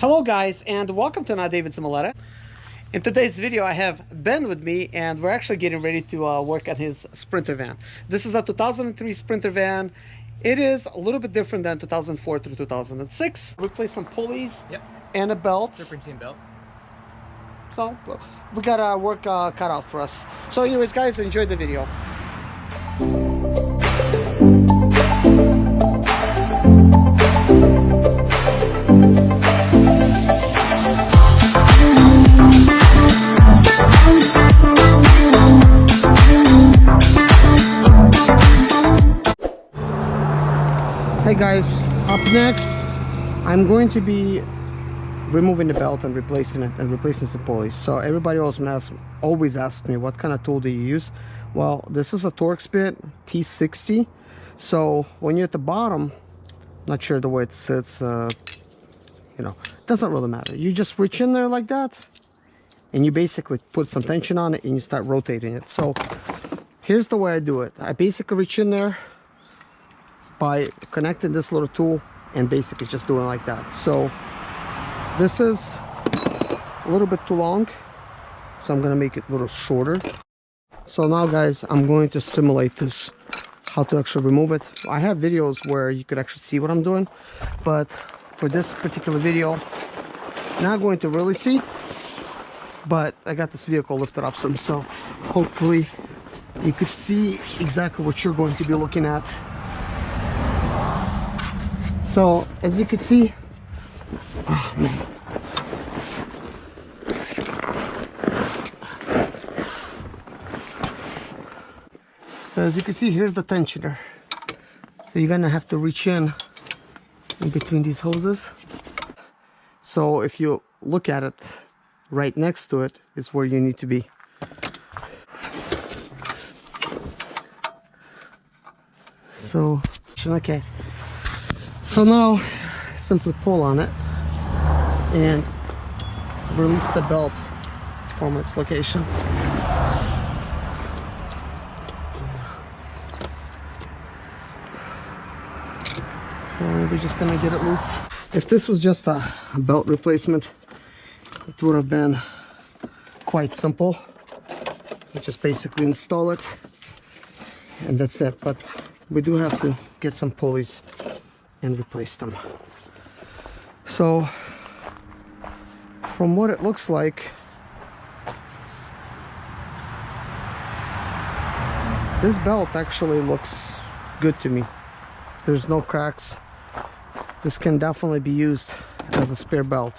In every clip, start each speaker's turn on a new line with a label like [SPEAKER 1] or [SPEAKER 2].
[SPEAKER 1] Hello guys, and welcome to another David Zimaleta. In today's video I have Ben with me, and we're actually getting ready to work on his Sprinter van. This is a 2003 Sprinter van. It is a little bit different than 2004 through 2006. We replaced some pulleys and a belt.
[SPEAKER 2] Serpentine belt.
[SPEAKER 1] So we got our work cut out for us. So anyways guys, enjoy the video. Hey guys, up next I'm going to be removing the belt and replacing it and replacing some pulleys. So everybody always asks me, what kind of tool do you use? Well, this is a Torx Bit T60. So when you're at the bottom, not sure the way it sits, you know, doesn't really matter. You just reach in there like that and you basically put some tension on it and you start rotating it. So here's the way I do it. I basically reach in there by connecting this little tool and basically just doing like that. So this is a little bit too long, so I'm gonna make it a little shorter. So now guys, I'm going to simulate this, how to actually remove it. I have videos where you could actually see what I'm doing, but for this particular video, not going to really see, but I got this vehicle lifted up some, so hopefully you could see exactly what you're going to be looking at. So as you can see, oh man. So as you can see, here's the tensioner. So you're gonna have to reach in between these hoses. So if you look at it, right next to it is where you need to be. So, okay. So now, simply pull on it and release the belt from its location. So we're just gonna get it loose. If this was just a belt replacement, it would have been quite simple. You just basically install it and that's it. But we do have to get some pulleys and replace them. So from what it looks like, this belt actually looks good to me. There's no cracks. This can definitely be used as a spare belt.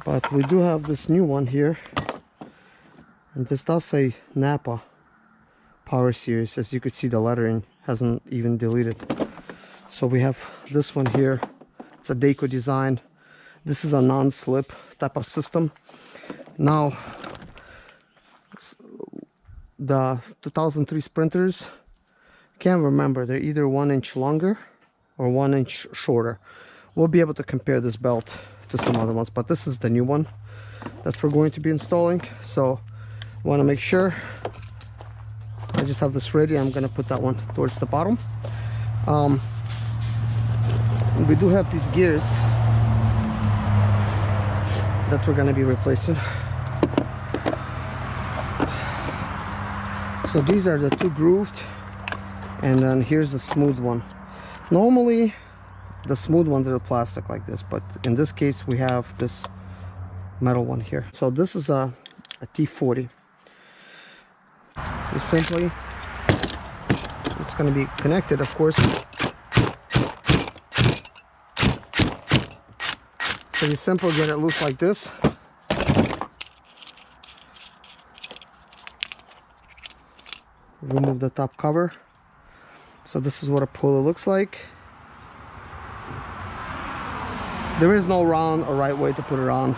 [SPEAKER 1] But we do have this new one here, and this does say Napa Power Series. As you could see, the lettering hasn't even deleted. So we have this one here. It's a Deco design. This is a non-slip type of system. Now the 2003 Sprinters, can't remember, they're either 1 inch longer or 1 inch shorter. We'll be able to compare this belt to some other ones, but this is the new one that we're going to be installing. So want to make sure I just have this ready. I'm gonna put that one towards the bottom. We do have these gears that we're gonna be replacing. So these are the two grooved, and then here's the smooth one. Normally the smooth ones are plastic like this, but in this case we have this metal one here. So this is a T40. You simply, it's going to be connected, of course. So you simply get it loose like this. Remove the top cover. So this is what a pulley looks like. There is no wrong or right way to put it on.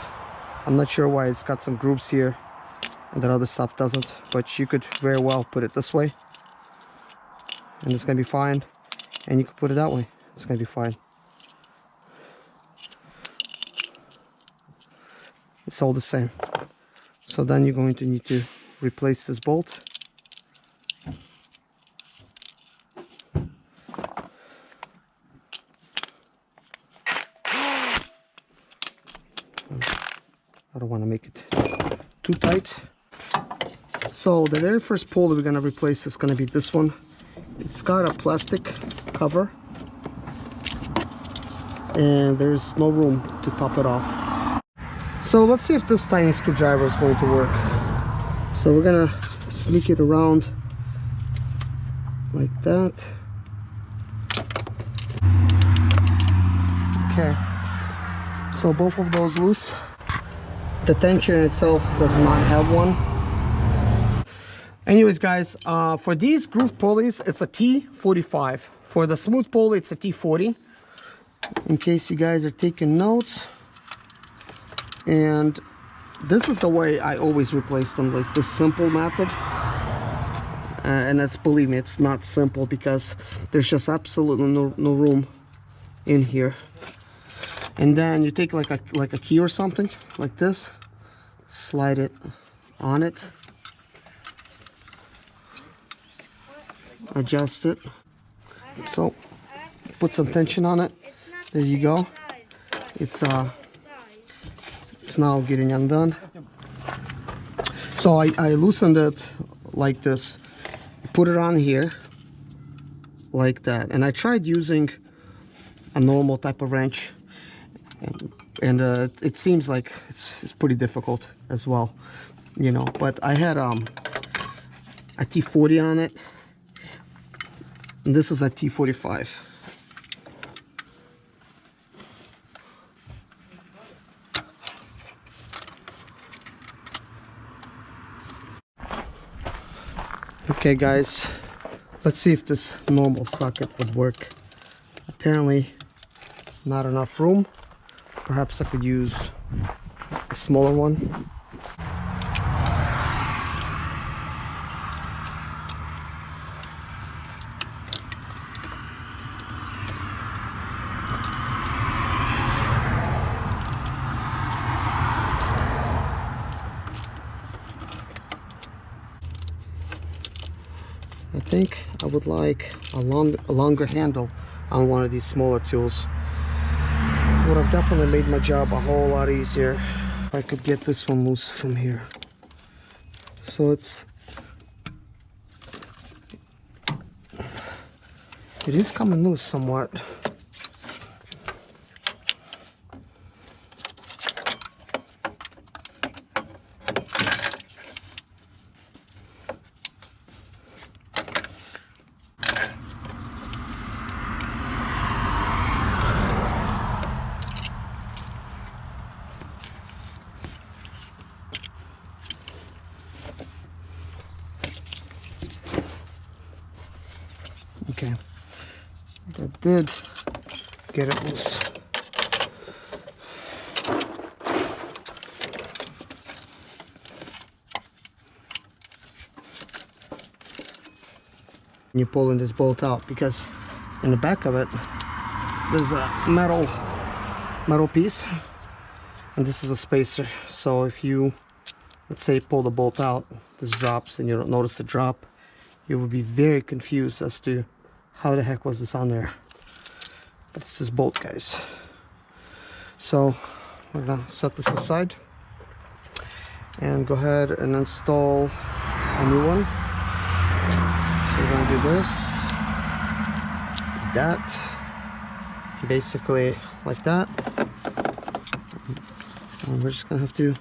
[SPEAKER 1] I'm not sure why it's got some grooves here and that other stuff doesn't, but you could very well put it this way and it's gonna be fine, and you could put it that way, it's gonna be fine. It's all the same. So then you're going to need to replace this bolt. I don't want to make it too tight. So the very first pulley we're going to replace is going to be this one. It's got a plastic cover and there's no room to pop it off. So let's see if this tiny screwdriver is going to work. So we're going to sneak it around like that. Okay, so both of those loose. The tensioner itself does not have one. Anyways guys, for these groove pulleys it's a T45. For the smooth pulley it's a T40, in case you guys are taking notes. And this is the way I always replace them, like this simple method. And that's, believe me, it's not simple because there's just absolutely no room in here. And then you take like a key or something like this, slide it on it, adjust it, so put some tension on it. There you go. It's now getting undone. So I loosened it like this, put it on here like that, and I tried using a normal type of wrench, and it seems like it's pretty difficult as well, you know. But I had a T40 on it, and this is a T45. Okay guys, let's see if this normal socket would work. Apparently not enough room. Perhaps I could use a smaller one. I think I would like a longer handle on one of these smaller tools. Would have definitely made my job a whole lot easier if I could get this one loose from here. So it is coming loose somewhat. Okay, that did get it loose. You're pulling this bolt out because in the back of it there's a metal piece, and this is a spacer. So if you, let's say, pull the bolt out, this drops and you don't notice the drop, you will be very confused as to how the heck was this on there. But it's this bolt, guys. So we're gonna set this aside and go ahead and install a new one. So we're gonna do this, that, basically like that, and we're just gonna have to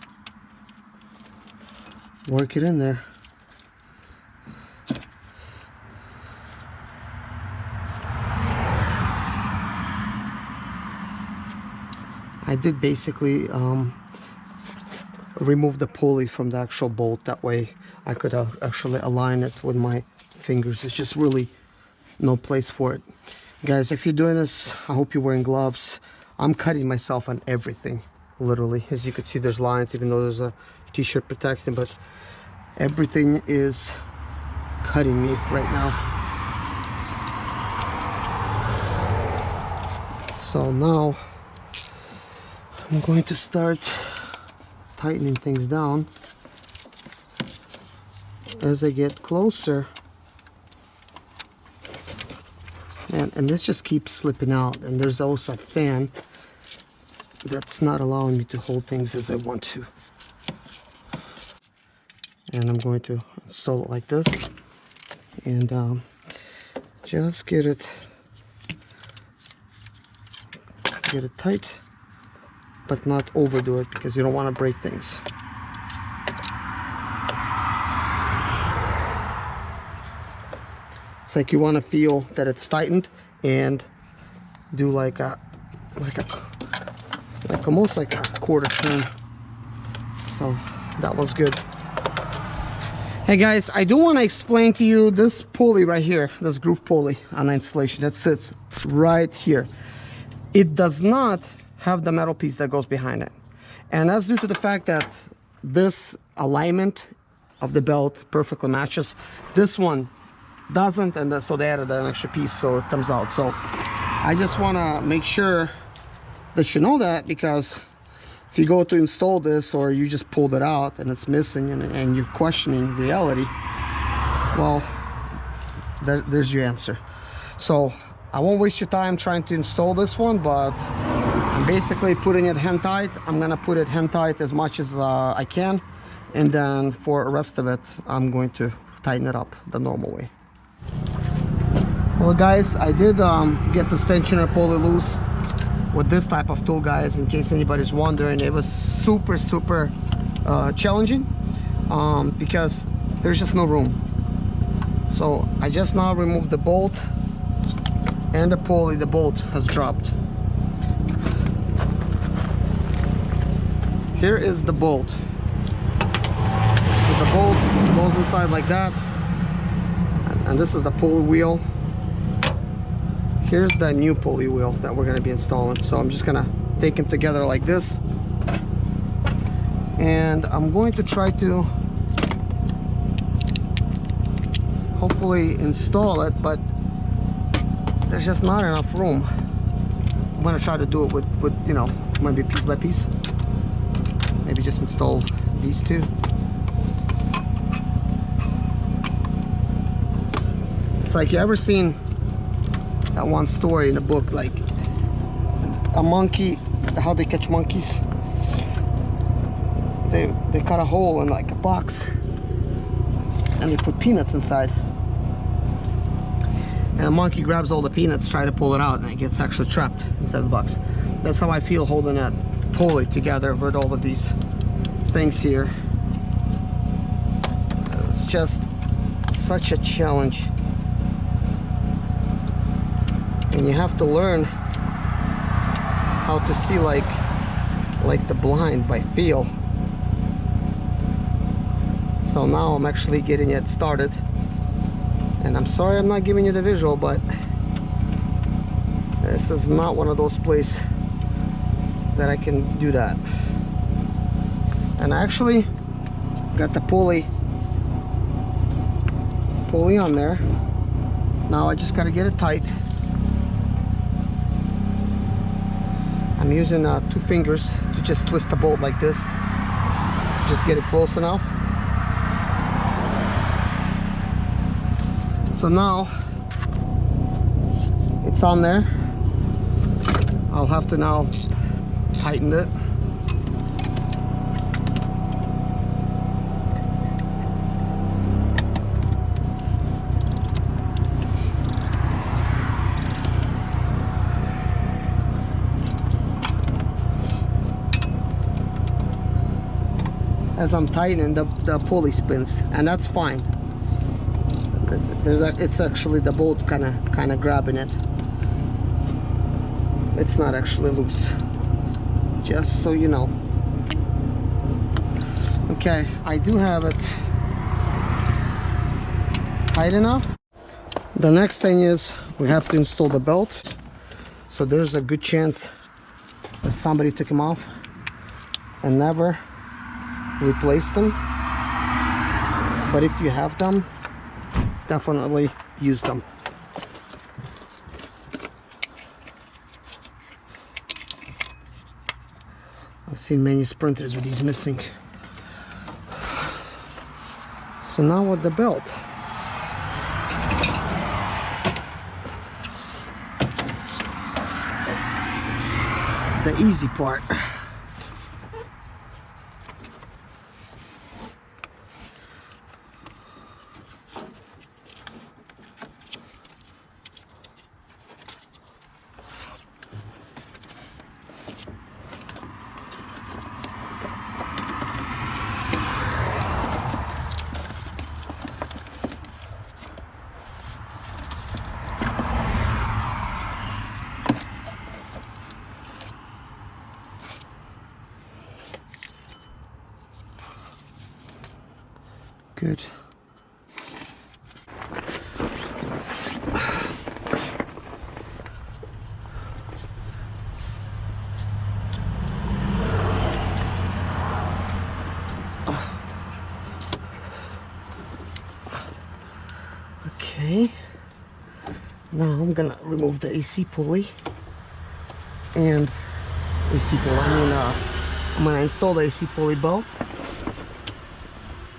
[SPEAKER 1] work it in there. I did basically remove the pulley from the actual bolt. That way I could actually align it with my fingers. It's just really no place for it. Guys, if you're doing this, I hope you're wearing gloves. I'm cutting myself on everything, literally. As you can see, there's lines, even though there's a t-shirt protecting, but everything is cutting me right now. So now I'm going to start tightening things down as I get closer, and this just keeps slipping out, and there's also a fan that's not allowing me to hold things as I want to. and I'm going to install it like this, and just get it tight, but not overdo it, because you don't want to break things. It's like you want to feel that it's tightened, and do like almost like a quarter turn. So that was good. Hey guys, I do want to explain to you this pulley right here, this groove pulley on the installation that sits right here. It does not have the metal piece that goes behind it, and that's due to the fact that this alignment of the belt perfectly matches. This one doesn't, and so they added an extra piece so it comes out. So I just want to make sure that you know that, because if you go to install this, or you just pulled it out and it's missing, and you're questioning reality, well, there's your answer. So I won't waste your time trying to install this one, but I'm basically putting it hand tight. I'm gonna put it hand tight as much as I can, and then for the rest of it I'm going to tighten it up the normal way. Well guys, I did get this tensioner pulley loose with this type of tool, guys, in case anybody's wondering. It was super challenging, because there's just no room. So I just now removed the bolt and the pulley. The bolt has dropped. Here is the bolt. So the bolt goes inside like that, and this is the pulley wheel. Here's the new pulley wheel that we're going to be installing. So I'm just going to take them together like this, and I'm going to try to hopefully install it, but there's just not enough room. I'm going to try to do it with you know, maybe piece by piece. Maybe just install these two. It's like, you ever seen that one story in a book, like a monkey, how they catch monkeys? They cut a hole in like a box, and they put peanuts inside, and the monkey grabs all the peanuts, try to pull it out, and it gets actually trapped inside the box. That's how I feel holding that pulley together with all of these things here. It's just such a challenge, and you have to learn how to see like the blind by feel. So now I'm actually getting it started, and I'm sorry I'm not giving you the visual, but this is not one of those places that I can do that. And I actually got the pulley on there. Now I just got to get it tight. I'm using 2 fingers to just twist the bolt like this, just get it close enough. So now it's on there. I'll have to now tighten it. As I'm tightening, the pulley spins, and that's fine. It's actually the bolt kind of grabbing it. It's not actually loose, just so you know. Okay, I do have it tight enough. The next thing is we have to install the belt. So there's a good chance that somebody took them off and never replaced them. But if you have them, definitely use them. I've seen many sprinters with these missing. So now with the belt, the easy part. Good. Okay. Now I'm gonna remove the AC pulley and AC pulley. I'm gonna install the AC pulley belt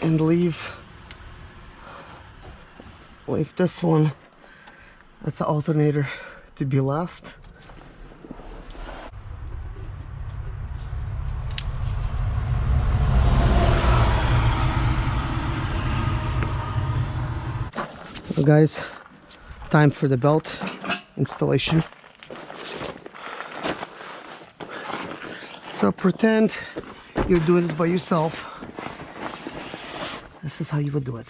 [SPEAKER 1] and leave this one, that's the alternator, to be last. So guys, time for the belt installation. So pretend you're doing this by yourself. This is how you would do it.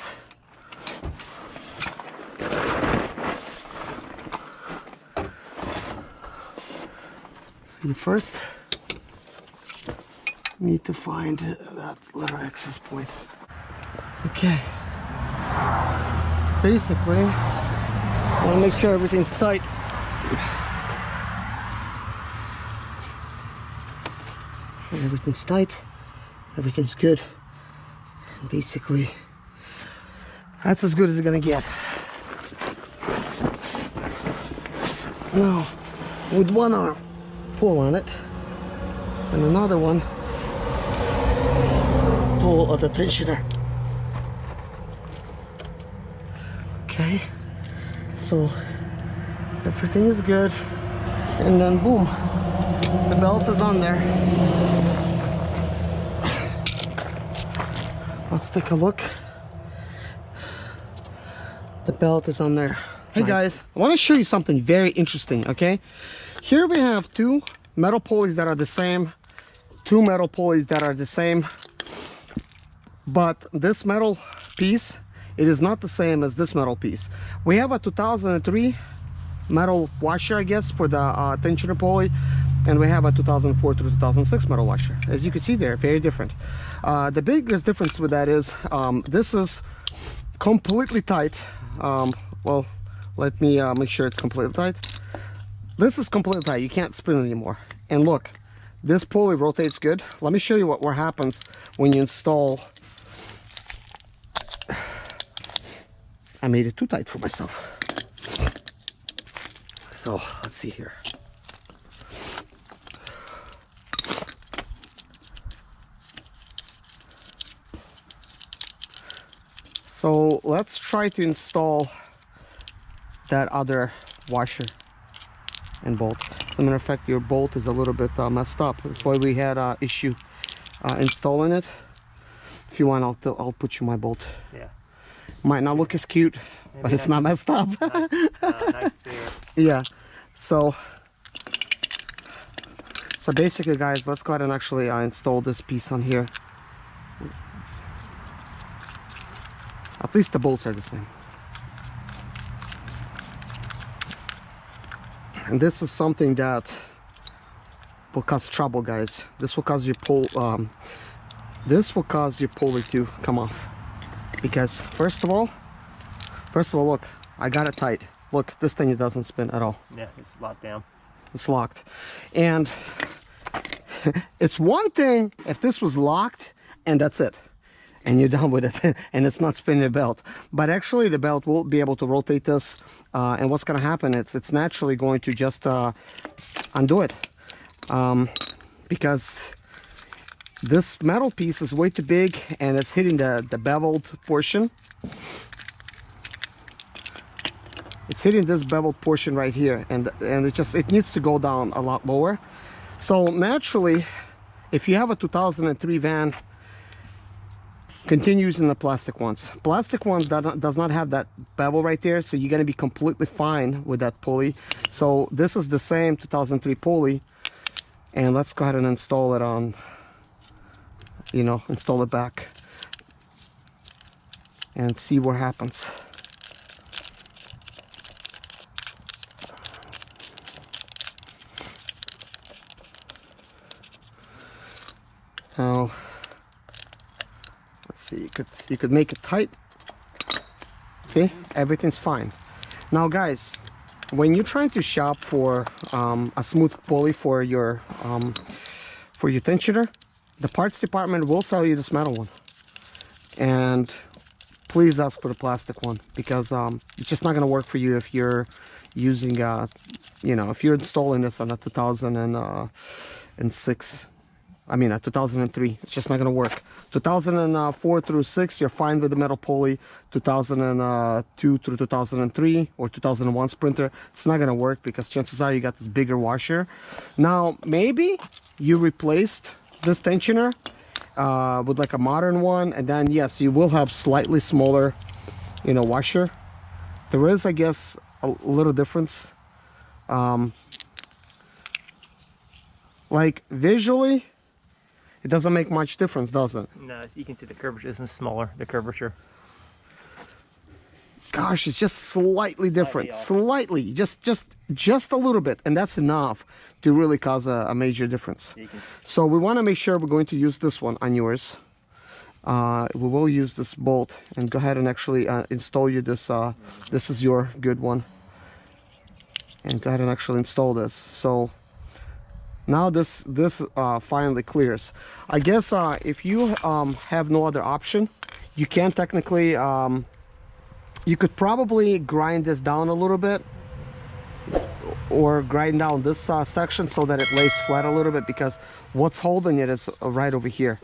[SPEAKER 1] So you first need to find that little access point. Okay. Basically, I want to make sure everything's tight. And everything's tight, everything's good. And basically, that's as good as it's gonna get. Now, with one arm, pull on it, and another one, pull on the tensioner. Okay, so everything is good, and then boom, the belt is on there. Let's take a look. The belt is on there. Hey guys, I want to show you something very interesting, okay? Here we have two metal pulleys that are the same, two metal pulleys that are the same, but this metal piece, it is not the same as this metal piece. We have a 2003 metal washer, I guess, for the tensioner pulley, and we have a 2004 to 2006 metal washer. As you can see, they're very different. The biggest difference with that is this is completely tight. Well, let me make sure it's completely tight. This is completely tight. You can't spin it anymore. And look, this pulley rotates good. Let me show you what happens when you install. I made it too tight for myself. So let's see here. So let's try to install that other washer and bolt. As a matter of fact, your bolt is a little bit messed up. That's why we had an issue installing it. If you want, I'll put you my bolt. Yeah. Might not look as cute, maybe, but it's not messed up. Nice yeah. So basically, guys, let's go ahead and actually install this piece on here. At least the bolts are the same. And this is something that will cause trouble, guys. This will cause your pulley to come off. Because first of all, look, I got it tight. Look, this thing, it doesn't spin at all.
[SPEAKER 2] Yeah, it's locked down.
[SPEAKER 1] It's locked. And it's one thing if this was locked and that's it, and you're done with it, and it's not spinning the belt. But actually the belt will be able to rotate this, and what's going to happen, it's naturally going to just undo it, because this metal piece is way too big and it's hitting the beveled portion. It's hitting this beveled portion right here, and it needs to go down a lot lower. So naturally, if you have a 2003 van, continue using the plastic ones. Plastic ones does not have that bevel right there, so you're going to be completely fine with that pulley. So this is the same 2003 pulley, and let's go ahead and install it on, install it back and see what happens. Now, let's see, you could make it tight. See, everything's fine. Now guys, when you're trying to shop for a smooth pulley for your tensioner, the parts department will sell you this metal one, and please ask for the plastic one, because it's just not going to work for you if you're using you know, if you're installing this on a 2006, I mean a 2003, it's just not going to work. 2004 through 6, you're fine with the metal pulley. 2002 through 2003 or 2001 Sprinter, it's not going to work, because chances are you got this bigger washer. Now maybe you replaced this tensioner with like a modern one, and then yes, you will have slightly smaller, you know, washer. There is, I guess, a little difference. Like visually, it doesn't make much difference, does it?
[SPEAKER 2] No, you can see the curvature is smaller, the curvature.
[SPEAKER 1] Gosh, it's just slightly different. Slightly, just a little bit, and that's enough to really cause a major difference. So we want to make sure we're going to use this one on yours. We will use this bolt, and go ahead and actually install you this. This is your good one, and go ahead and actually install this. So now this finally clears. I guess if you have no other option, you can technically you could probably grind this down a little bit, or grind down this section so that it lays flat a little bit, because what's holding it is right over here.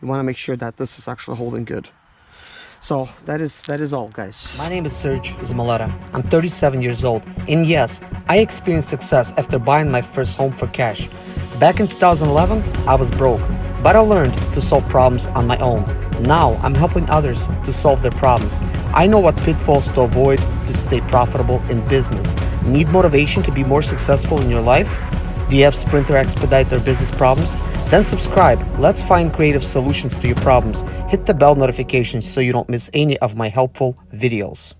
[SPEAKER 1] You want to make sure that this is actually holding good. So that is all, guys. My name is Serge Zimaleta. I'm 37 years old, and yes, I experienced success after buying my first home for cash. Back in 2011, I was broke, but I learned to solve problems on my own. Now I'm helping others to solve their problems. I know what pitfalls to avoid to stay profitable in business. Need motivation to be more successful in your life? Do you have Sprinter expedite or business problems? Then subscribe. Let's find creative solutions to your problems. Hit the bell notification so you don't miss any of my helpful videos.